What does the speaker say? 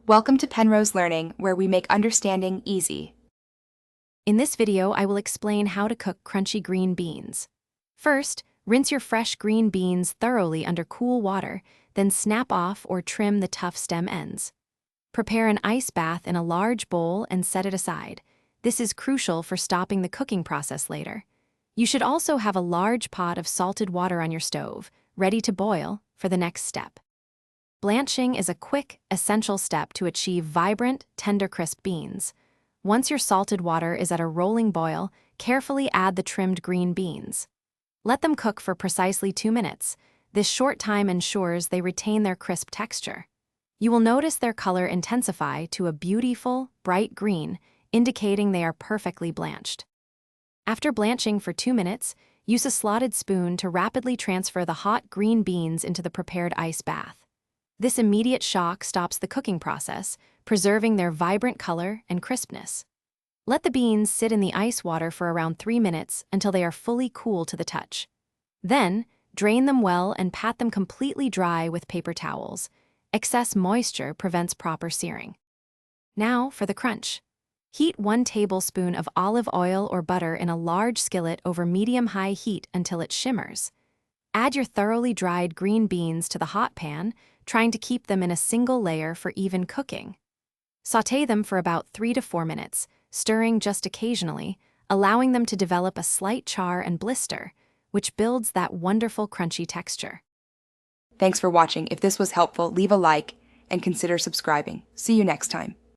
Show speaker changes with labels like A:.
A: Welcome to Penrose Learning, where we make understanding easy.
B: In this video, I will explain how to cook crunchy green beans. First, rinse your fresh green beans thoroughly under cool water, then snap off or trim the tough stem ends. Prepare an ice bath in a large bowl and set it aside. This is crucial for stopping the cooking process later. You should also have a large pot of salted water on your stove, ready to boil for the next step. Blanching is a quick, essential step to achieve vibrant, tender, crisp beans. Once your salted water is at a rolling boil, carefully add the trimmed green beans. Let them cook for precisely 2 minutes. This short time ensures they retain their crisp texture. You will notice their color intensify to a beautiful, bright green, indicating they are perfectly blanched. After blanching for 2 minutes, use a slotted spoon to rapidly transfer the hot green beans into the prepared ice bath. This immediate shock stops the cooking process, preserving their vibrant color and crispness. Let the beans sit in the ice water for around 3 minutes until they are fully cool to the touch. Then, drain them well and pat them completely dry with paper towels. Excess moisture prevents proper searing. Now for the crunch. Heat 1 tablespoon of olive oil or butter in a large skillet over medium-high heat until it shimmers. Add your thoroughly dried green beans to the hot pan, trying to keep them in a single layer for even cooking. Sauté them for about 3 to 4 minutes, stirring just occasionally, allowing them to develop a slight char and blister, which builds that wonderful crunchy texture.
A: Thanks for watching. If this was helpful, leave a like and consider subscribing. See you next time.